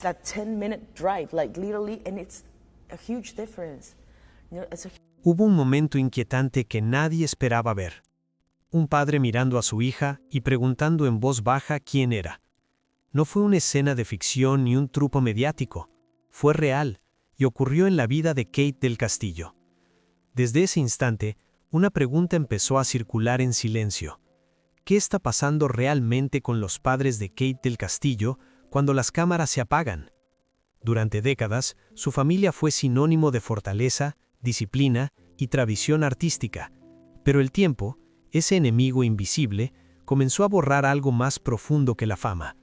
That 10-minute drive, like literally, and it's a huge difference. It's a Hubo un momento inquietante que nadie esperaba ver. Un padre mirando a su hija y preguntando en voz baja quién era. No fue una escena de ficción ni un truco mediático. Fue real y ocurrió en la vida de Kate del Castillo. Desde ese instante, una pregunta empezó a circular en silencio. ¿Qué está pasando realmente con los padres de Kate del Castillo cuando las cámaras se apagan? Durante décadas, su familia fue sinónimo de fortaleza, disciplina y tradición artística, pero el tiempo, ese enemigo invisible, comenzó a borrar algo más profundo que la fama,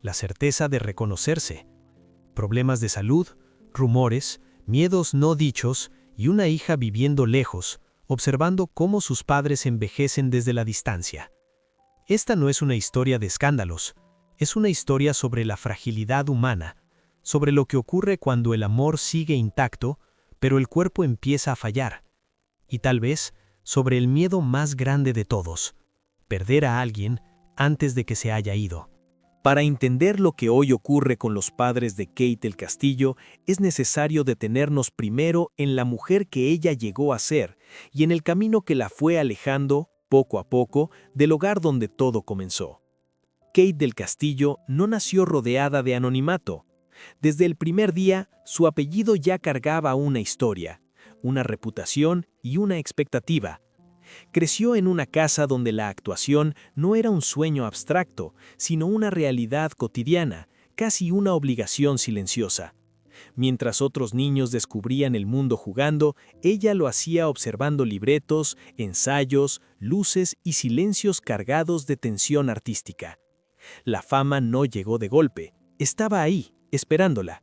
la certeza de reconocerse. Problemas de salud, rumores, miedos no dichos y una hija viviendo lejos, observando cómo sus padres envejecen desde la distancia. Esta no es una historia de escándalos, es una historia sobre la fragilidad humana, sobre lo que ocurre cuando el amor sigue intacto, pero el cuerpo empieza a fallar. Y tal vez, sobre el miedo más grande de todos, perder a alguien antes de que se haya ido. Para entender lo que hoy ocurre con los padres de Kate del Castillo, es necesario detenernos primero en la mujer que ella llegó a ser y en el camino que la fue alejando, poco a poco, del hogar donde todo comenzó. Kate del Castillo no nació rodeada de anonimato. Desde el primer día, su apellido ya cargaba una historia, una reputación y una expectativa. Creció en una casa donde la actuación no era un sueño abstracto, sino una realidad cotidiana, casi una obligación silenciosa. Mientras otros niños descubrían el mundo jugando, ella lo hacía observando libretos, ensayos, luces y silencios cargados de tensión artística. La fama no llegó de golpe, estaba ahí, esperándola.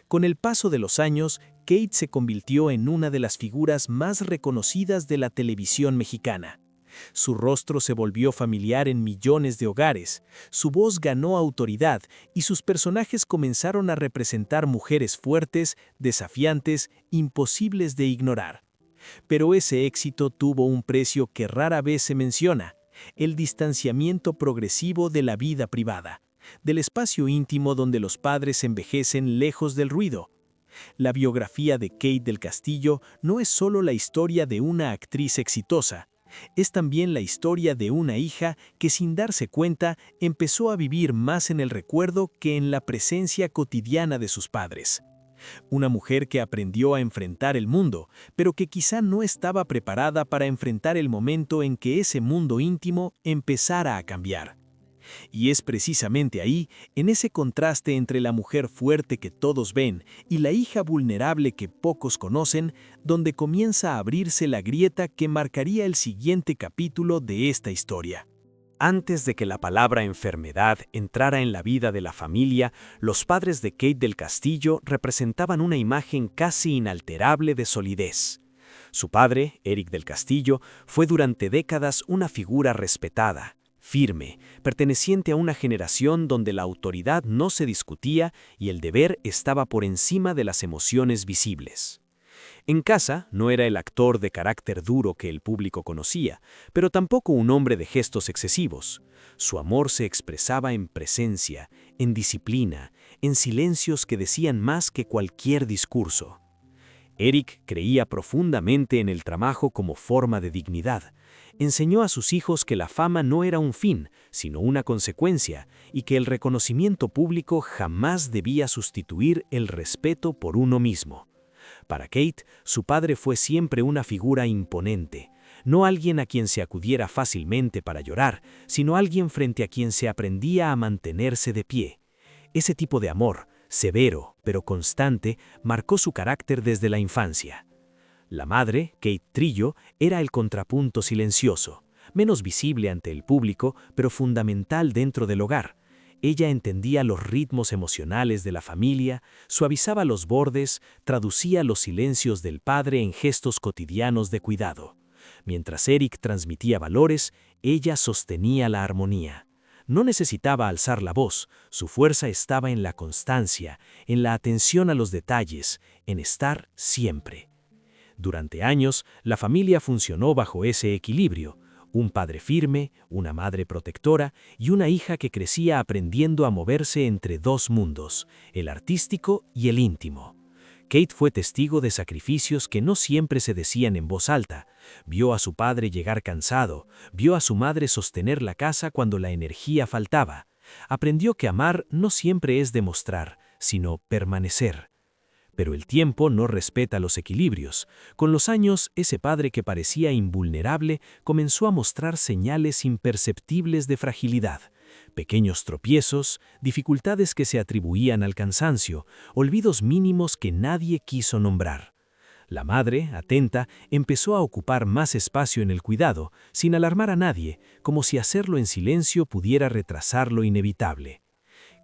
Con el paso de los años, Kate se convirtió en una de las figuras más reconocidas de la televisión mexicana. Su rostro se volvió familiar en millones de hogares, su voz ganó autoridad y sus personajes comenzaron a representar mujeres fuertes, desafiantes, imposibles de ignorar. Pero ese éxito tuvo un precio que rara vez se menciona: el distanciamiento progresivo de la vida privada, del espacio íntimo donde los padres envejecen lejos del ruido. La biografía de Kate del Castillo no es solo la historia de una actriz exitosa, es también la historia de una hija que sin darse cuenta empezó a vivir más en el recuerdo que en la presencia cotidiana de sus padres. Una mujer que aprendió a enfrentar el mundo, pero que quizá no estaba preparada para enfrentar el momento en que ese mundo íntimo empezara a cambiar. Y es precisamente ahí, en ese contraste entre la mujer fuerte que todos ven y la hija vulnerable que pocos conocen, donde comienza a abrirse la grieta que marcaría el siguiente capítulo de esta historia. Antes de que la palabra enfermedad entrara en la vida de la familia, los padres de Kate del Castillo representaban una imagen casi inalterable de solidez. Su padre, Eric del Castillo, fue durante décadas una figura respetada, firme, perteneciente a una generación donde la autoridad no se discutía y el deber estaba por encima de las emociones visibles. En casa no era el actor de carácter duro que el público conocía, pero tampoco un hombre de gestos excesivos. Su amor se expresaba en presencia, en disciplina, en silencios que decían más que cualquier discurso. Eric creía profundamente en el trabajo como forma de dignidad. Enseñó a sus hijos que la fama no era un fin, sino una consecuencia, y que el reconocimiento público jamás debía sustituir el respeto por uno mismo. Para Kate, su padre fue siempre una figura imponente, no alguien a quien se acudiera fácilmente para llorar, sino alguien frente a quien se aprendía a mantenerse de pie. Ese tipo de amor, severo pero constante, marcó su carácter desde la infancia. La madre, Kate Trillo, era el contrapunto silencioso, menos visible ante el público, pero fundamental dentro del hogar. Ella entendía los ritmos emocionales de la familia, suavizaba los bordes, traducía los silencios del padre en gestos cotidianos de cuidado. Mientras Eric transmitía valores, ella sostenía la armonía. No necesitaba alzar la voz, su fuerza estaba en la constancia, en la atención a los detalles, en estar siempre. Durante años, la familia funcionó bajo ese equilibrio, un padre firme, una madre protectora y una hija que crecía aprendiendo a moverse entre dos mundos, el artístico y el íntimo. Kate fue testigo de sacrificios que no siempre se decían en voz alta. Vio a su padre llegar cansado, vio a su madre sostener la casa cuando la energía faltaba. Aprendió que amar no siempre es demostrar, sino permanecer. Pero el tiempo no respeta los equilibrios. Con los años, ese padre que parecía invulnerable comenzó a mostrar señales imperceptibles de fragilidad. Pequeños tropiezos, dificultades que se atribuían al cansancio, olvidos mínimos que nadie quiso nombrar. La madre, atenta, empezó a ocupar más espacio en el cuidado, sin alarmar a nadie, como si hacerlo en silencio pudiera retrasar lo inevitable.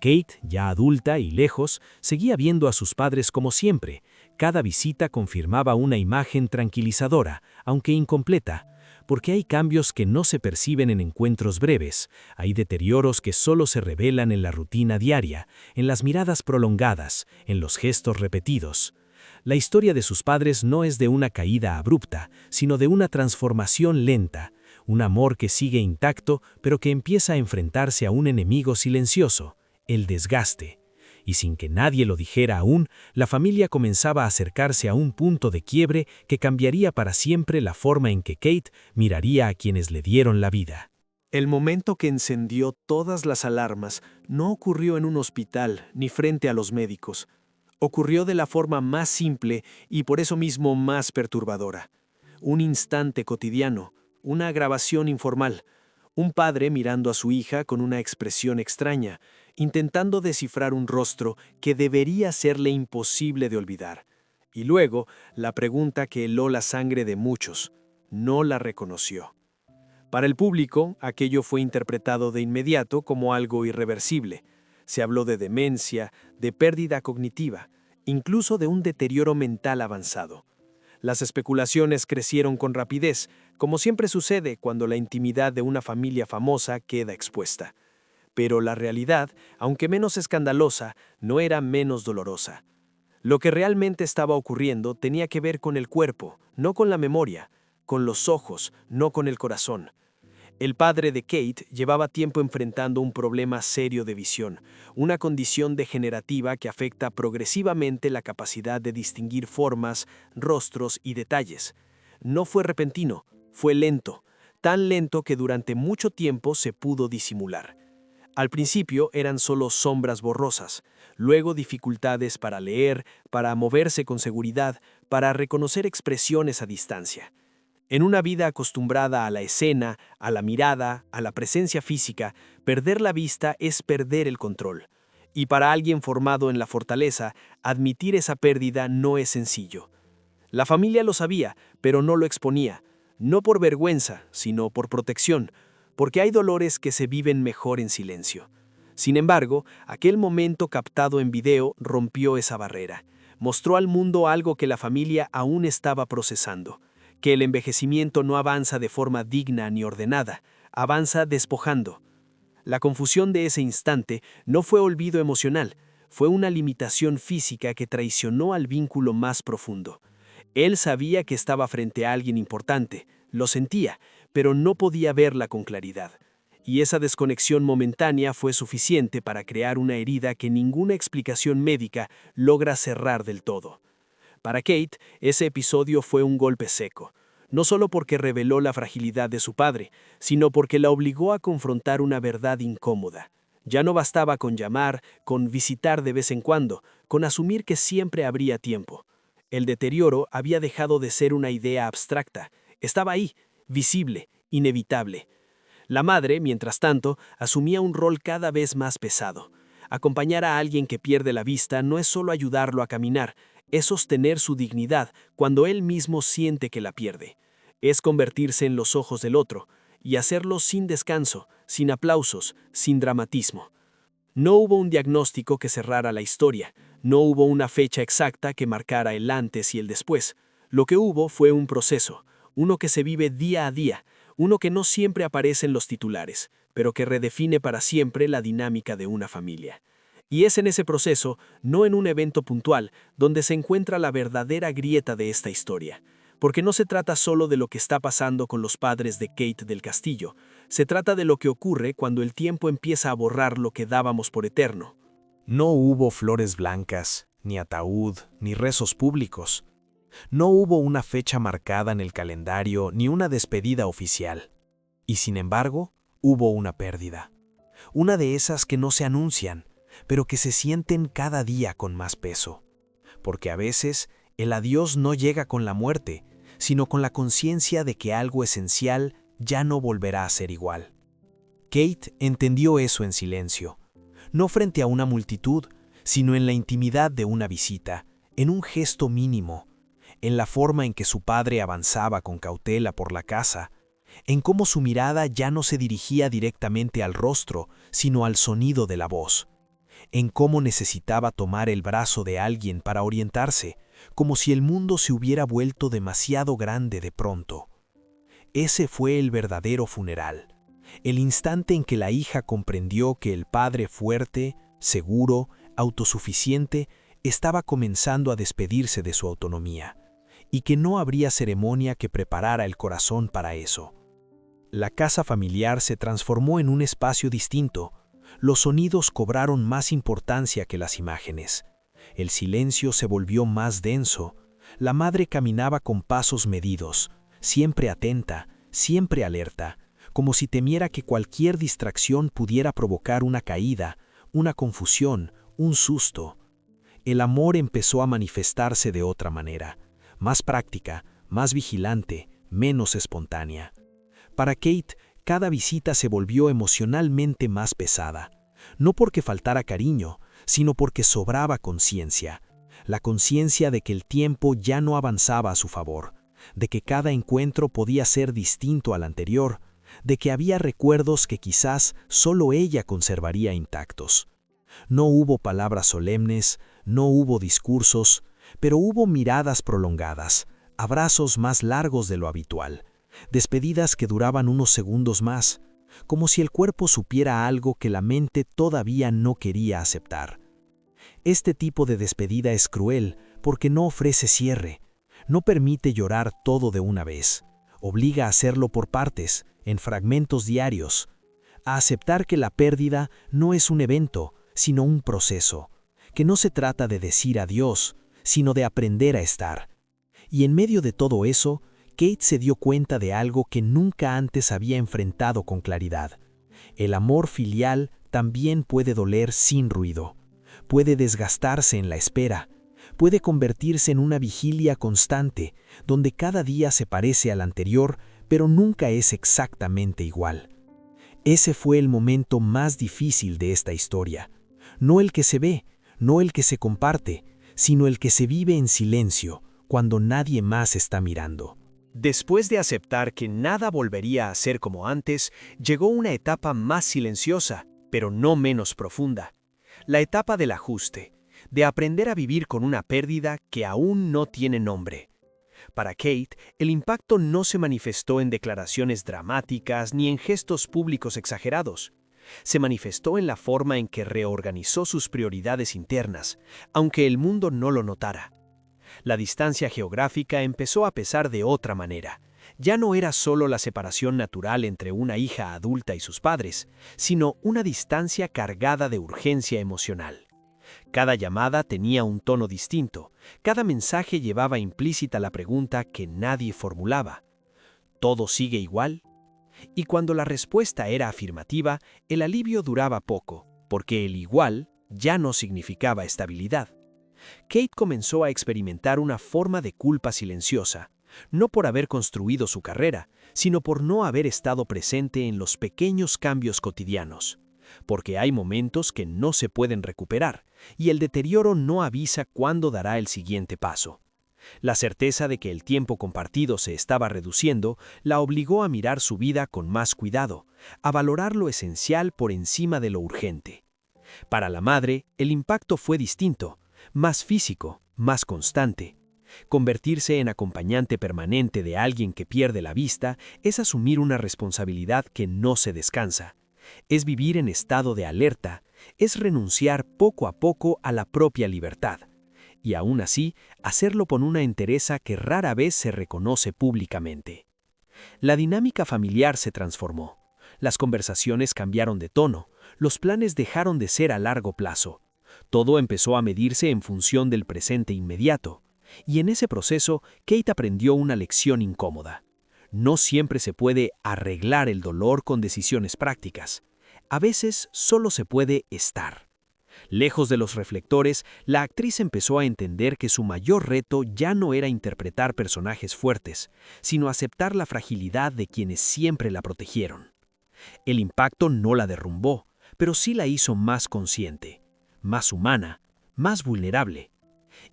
Kate, ya adulta y lejos, seguía viendo a sus padres como siempre. Cada visita confirmaba una imagen tranquilizadora, aunque incompleta, porque hay cambios que no se perciben en encuentros breves, hay deterioros que solo se revelan en la rutina diaria, en las miradas prolongadas, en los gestos repetidos. La historia de sus padres no es de una caída abrupta, sino de una transformación lenta, un amor que sigue intacto, pero que empieza a enfrentarse a un enemigo silencioso, el desgaste. Y sin que nadie lo dijera aún, la familia comenzaba a acercarse a un punto de quiebre que cambiaría para siempre la forma en que Kate miraría a quienes le dieron la vida. El momento que encendió todas las alarmas no ocurrió en un hospital ni frente a los médicos. Ocurrió de la forma más simple y por eso mismo más perturbadora. Un instante cotidiano, una grabación informal, un padre mirando a su hija con una expresión extraña, intentando descifrar un rostro que debería serle imposible de olvidar. Y luego, la pregunta que heló la sangre de muchos: no la reconoció. Para el público, aquello fue interpretado de inmediato como algo irreversible. Se habló de demencia, de pérdida cognitiva, incluso de un deterioro mental avanzado. Las especulaciones crecieron con rapidez, como siempre sucede cuando la intimidad de una familia famosa queda expuesta. Pero la realidad, aunque menos escandalosa, no era menos dolorosa. Lo que realmente estaba ocurriendo tenía que ver con el cuerpo, no con la memoria, con los ojos, no con el corazón. El padre de Kate llevaba tiempo enfrentando un problema serio de visión, una condición degenerativa que afecta progresivamente la capacidad de distinguir formas, rostros y detalles. No fue repentino, fue lento, tan lento que durante mucho tiempo se pudo disimular. Al principio eran solo sombras borrosas, luego dificultades para leer, para moverse con seguridad, para reconocer expresiones a distancia. En una vida acostumbrada a la escena, a la mirada, a la presencia física, perder la vista es perder el control. Y para alguien formado en la fortaleza, admitir esa pérdida no es sencillo. La familia lo sabía, pero no lo exponía, no por vergüenza, sino por protección, porque hay dolores que se viven mejor en silencio. Sin embargo, aquel momento captado en video rompió esa barrera. Mostró al mundo algo que la familia aún estaba procesando: que el envejecimiento no avanza de forma digna ni ordenada, avanza despojando. La confusión de ese instante no fue olvido emocional, fue una limitación física que traicionó al vínculo más profundo. Él sabía que estaba frente a alguien importante, lo sentía, pero no podía verla con claridad. Y esa desconexión momentánea fue suficiente para crear una herida que ninguna explicación médica logra cerrar del todo. Para Kate, ese episodio fue un golpe seco, no solo porque reveló la fragilidad de su padre, sino porque la obligó a confrontar una verdad incómoda. Ya no bastaba con llamar, con visitar de vez en cuando, con asumir que siempre habría tiempo. El deterioro había dejado de ser una idea abstracta, estaba ahí, visible, inevitable. La madre, mientras tanto, asumía un rol cada vez más pesado. Acompañar a alguien que pierde la vista no es solo ayudarlo a caminar, es sostener su dignidad cuando él mismo siente que la pierde. Es convertirse en los ojos del otro, y hacerlo sin descanso, sin aplausos, sin dramatismo. No hubo un diagnóstico que cerrara la historia, no hubo una fecha exacta que marcara el antes y el después. Lo que hubo fue un proceso, uno que se vive día a día, uno que no siempre aparece en los titulares, pero que redefine para siempre la dinámica de una familia. Y es en ese proceso, no en un evento puntual, donde se encuentra la verdadera grieta de esta historia. porque no se trata solo de lo que está pasando con los padres de Kate del Castillo, se trata de lo que ocurre cuando el tiempo empieza a borrar lo que dábamos por eterno. No hubo flores blancas, ni ataúd, ni rezos públicos. No hubo una fecha marcada en el calendario ni una despedida oficial. Y sin embargo, hubo una pérdida. Una de esas que no se anuncian, pero que se sienten cada día con más peso. Porque a veces el adiós no llega con la muerte, sino con la conciencia de que algo esencial ya no volverá a ser igual. Kate entendió eso en silencio, no frente a una multitud, sino en la intimidad de una visita, en un gesto mínimo, en la forma en que su padre avanzaba con cautela por la casa, en cómo su mirada ya no se dirigía directamente al rostro, sino al sonido de la voz, en cómo necesitaba tomar el brazo de alguien para orientarse, como si el mundo se hubiera vuelto demasiado grande de pronto. Ese fue el verdadero funeral, el instante en que la hija comprendió que el padre fuerte, seguro, autosuficiente, estaba comenzando a despedirse de su autonomía, y que no habría ceremonia que preparara el corazón para eso. La casa familiar se transformó en un espacio distinto. Los sonidos cobraron más importancia que las imágenes. El silencio se volvió más denso. La madre caminaba con pasos medidos, siempre atenta, siempre alerta, como si temiera que cualquier distracción pudiera provocar una caída, una confusión, un susto. El amor empezó a manifestarse de otra manera, más práctica, más vigilante, menos espontánea. Para Kate, cada visita se volvió emocionalmente más pesada, no porque faltara cariño, sino porque sobraba conciencia, la conciencia de que el tiempo ya no avanzaba a su favor, de que cada encuentro podía ser distinto al anterior, de que había recuerdos que quizás solo ella conservaría intactos. No hubo palabras solemnes, no hubo discursos, pero hubo miradas prolongadas, abrazos más largos de lo habitual, despedidas que duraban unos segundos más, como si el cuerpo supiera algo que la mente todavía no quería aceptar. Este tipo de despedida es cruel porque no ofrece cierre, no permite llorar todo de una vez, obliga a hacerlo por partes, en fragmentos diarios, a aceptar que la pérdida no es un evento, sino un proceso, que no se trata de decir adiós, sino de aprender a estar. Y en medio de todo eso, Kate se dio cuenta de algo que nunca antes había enfrentado con claridad. El amor filial también puede doler sin ruido, puede desgastarse en la espera, puede convertirse en una vigilia constante, donde cada día se parece al anterior, pero nunca es exactamente igual. Ese fue el momento más difícil de esta historia. No el que se ve, no el que se comparte, sino el que se vive en silencio, cuando nadie más está mirando. Después de aceptar que nada volvería a ser como antes, llegó una etapa más silenciosa, pero no menos profunda. La etapa del ajuste, de aprender a vivir con una pérdida que aún no tiene nombre. Para Kate, el impacto no se manifestó en declaraciones dramáticas ni en gestos públicos exagerados. Se manifestó en la forma en que reorganizó sus prioridades internas, aunque el mundo no lo notara. La distancia geográfica empezó a pesar de otra manera. Ya no era solo la separación natural entre una hija adulta y sus padres, sino una distancia cargada de urgencia emocional. Cada llamada tenía un tono distinto, cada mensaje llevaba implícita la pregunta que nadie formulaba. ¿Todo sigue igual? Y cuando la respuesta era afirmativa, el alivio duraba poco, porque el igual ya no significaba estabilidad. Kate comenzó a experimentar una forma de culpa silenciosa, no por haber construido su carrera, sino por no haber estado presente en los pequeños cambios cotidianos. Porque hay momentos que no se pueden recuperar, y el deterioro no avisa cuándo dará el siguiente paso. La certeza de que el tiempo compartido se estaba reduciendo la obligó a mirar su vida con más cuidado, a valorar lo esencial por encima de lo urgente. Para la madre, el impacto fue distinto, más físico, más constante. Convertirse en acompañante permanente de alguien que pierde la vista es asumir una responsabilidad que no se descansa. Es vivir en estado de alerta, es renunciar poco a poco a la propia libertad. y aún así, hacerlo con una entereza que rara vez se reconoce públicamente. La dinámica familiar se transformó. Las conversaciones cambiaron de tono, los planes dejaron de ser a largo plazo. Todo empezó a medirse en función del presente inmediato. Y en ese proceso, Kate aprendió una lección incómoda. No siempre se puede arreglar el dolor con decisiones prácticas. A veces solo se puede estar. Lejos de los reflectores, la actriz empezó a entender que su mayor reto ya no era interpretar personajes fuertes, sino aceptar la fragilidad de quienes siempre la protegieron. El impacto no la derrumbó, pero sí la hizo más consciente, más humana, más vulnerable.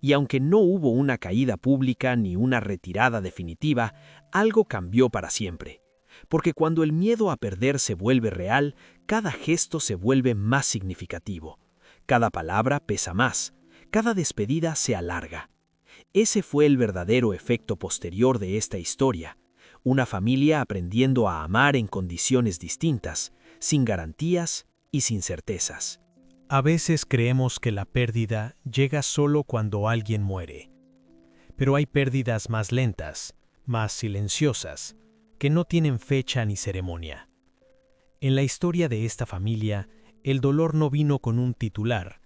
Y aunque no hubo una caída pública ni una retirada definitiva, algo cambió para siempre. Porque cuando el miedo a perder se vuelve real, cada gesto se vuelve más significativo. Cada palabra pesa más, cada despedida se alarga. Ese fue el verdadero efecto posterior de esta historia. Una familia aprendiendo a amar en condiciones distintas, sin garantías y sin certezas. A veces creemos que la pérdida llega solo cuando alguien muere. Pero hay pérdidas más lentas, más silenciosas, que no tienen fecha ni ceremonia. En la historia de esta familia, el dolor no vino con un titular,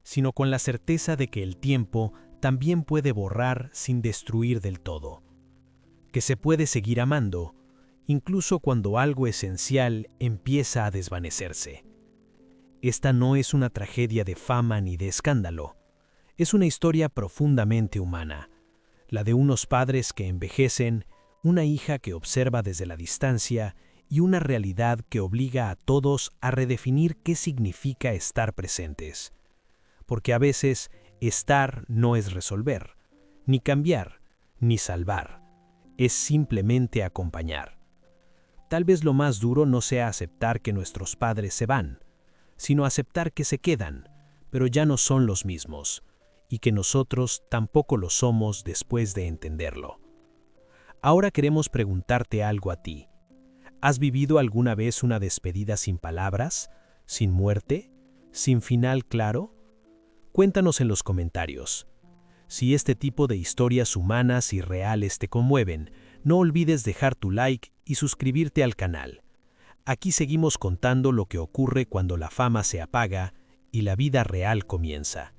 sino con la certeza de que el tiempo también puede borrar sin destruir del todo. Que se puede seguir amando, incluso cuando algo esencial empieza a desvanecerse. Esta no es una tragedia de fama ni de escándalo. Es una historia profundamente humana, la de unos padres que envejecen, una hija que observa desde la distancia y una realidad que obliga a todos a redefinir qué significa estar presentes. Porque a veces, estar no es resolver, ni cambiar, ni salvar. Es simplemente acompañar. Tal vez lo más duro no sea aceptar que nuestros padres se van, sino aceptar que se quedan, pero ya no son los mismos, y que nosotros tampoco lo somos después de entenderlo. Ahora queremos preguntarte algo a ti. ¿Has vivido alguna vez una despedida sin palabras, sin muerte, sin final claro? Cuéntanos en los comentarios. Si este tipo de historias humanas y reales te conmueven, no olvides dejar tu like y suscribirte al canal. Aquí seguimos contando lo que ocurre cuando la fama se apaga y la vida real comienza.